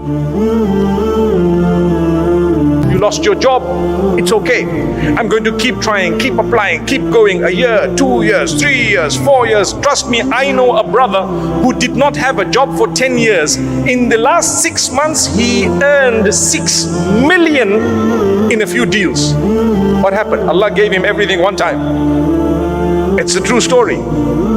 You lost your job, it's okay. I'm going to keep trying, keep applying, keep going. A year, 2 years, 3 years, 4 years. Trust me, I know a brother who did not have a job for 10 years. In the last 6 months, he earned 6 million in a few deals. What happened? Allah gave him everything one time. It's a true story.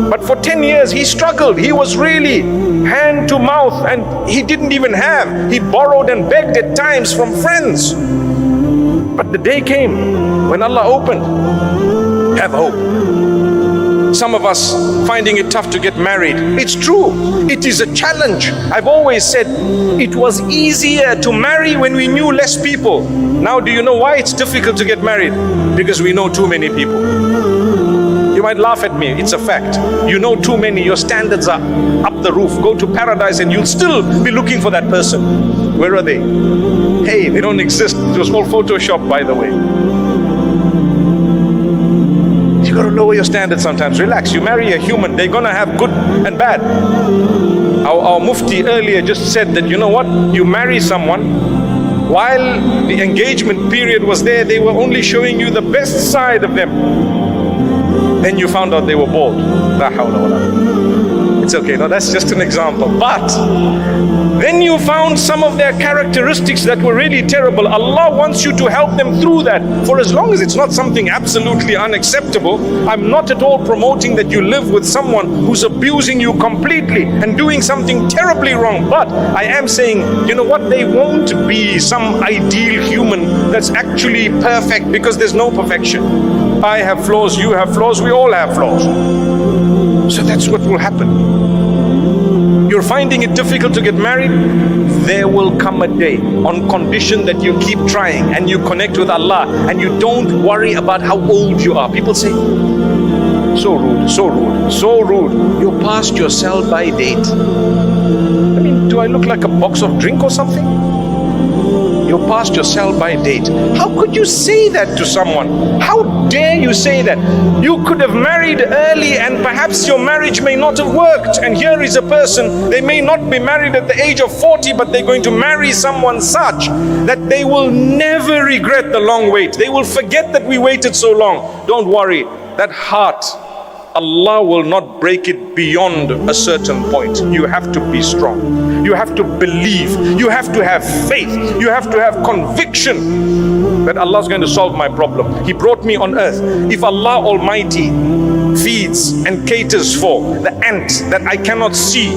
But for 10 years, he struggled. He was really hand to mouth, and he didn't even have. He borrowed and begged at times from friends. But the day came when Allah opened. Have hope. Some of us finding it tough to get married. It's true. It is a challenge. I've always said it was easier to marry when we knew less people. Now do you know why it's difficult to get married? Because we know too many people. You might laugh at me, it's a fact. You know too many, your standards are up the roof. Go to paradise and you'll still be looking for that person. Where are they? Hey, they don't exist. It was all Photoshop, by the way. You gotta lower your standards sometimes. Relax, you marry a human, they're gonna have good and bad. Our Mufti earlier just said that, you know what? You marry someone, while the engagement period was there, they were only showing you the best side of them. Then you found out they were bald. La hawla wa la. It's okay, no, that's just an example. But then you found some of their characteristics that were really terrible. Allah wants you to help them through that. For as long as it's not something absolutely unacceptable, I'm not at all promoting that you live with someone who's abusing you completely and doing something terribly wrong. But I am saying, you know what, they won't be some ideal human that's actually perfect, because there's no perfection. I have flaws, you have flaws, we all have flaws. So that's what will happen. You're finding it difficult to get married? There will come a day, on condition that you keep trying and you connect with Allah and you don't worry about how old you are. People say, so rude, so rude, so rude. You're past your sell-by date. I mean, do I look like a box of drink or something? You're past your sell-by date. How could you say that to someone? How dare you say that? You could have married early and perhaps your marriage may not have worked. And here is a person, they may not be married at the age of 40, but they're going to marry someone such that they will never regret the long wait. They will forget that we waited so long. Don't worry, that heart, Allah will not break it beyond a certain point. You have to be strong. You have to believe. You have to have faith. You have to have conviction that Allah is going to solve my problem. He brought me on earth. If Allah Almighty feeds and caters for the ant that I cannot see,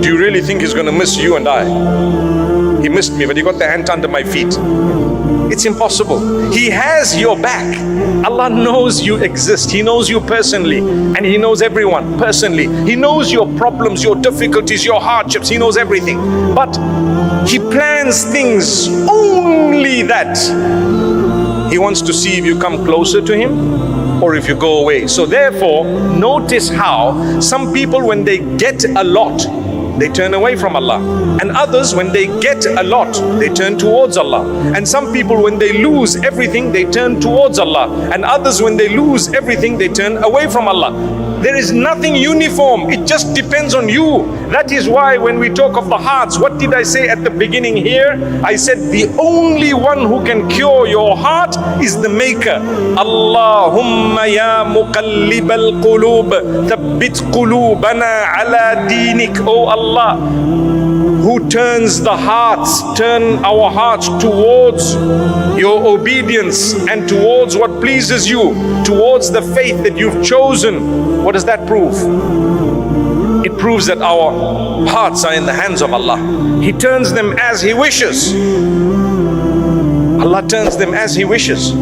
do you really think He's going to miss you and I? He missed me, but He got the ant under my feet. It's impossible. He has your back. Allah knows you exist. He knows you personally, and He knows everyone personally. He knows your problems, your difficulties, your hardships. He knows everything. But He plans things only that He wants to see if you come closer to Him or if you go away. So therefore, notice how some people, when they get a lot, they turn away from Allah, and others, when they get a lot, they turn towards Allah. And some people, when they lose everything, they turn towards Allah, and others, when they lose everything, they turn away from Allah. There is nothing uniform. It just depends on you. That is why when we talk of the hearts, what did I say at the beginning here? I said the only one who can cure your heart is the Maker. Allahumma ya muqallibal qulub, thabbit qulubana ala dinik. Oh Allah, who turns the hearts, turn our hearts towards your obedience and towards what pleases you, towards the faith that you've chosen. What does that prove? It proves that our hearts are in the hands of Allah. He turns them as He wishes. Allah turns them as He wishes.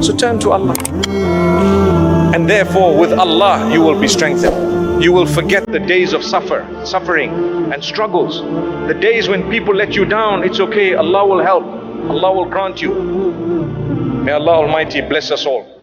So turn to Allah. And therefore with Allah you will be strengthened. You will forget the days of suffering and struggles. The days when people let you down, it's okay. Allah will help. Allah will grant you. May Allah Almighty bless us all.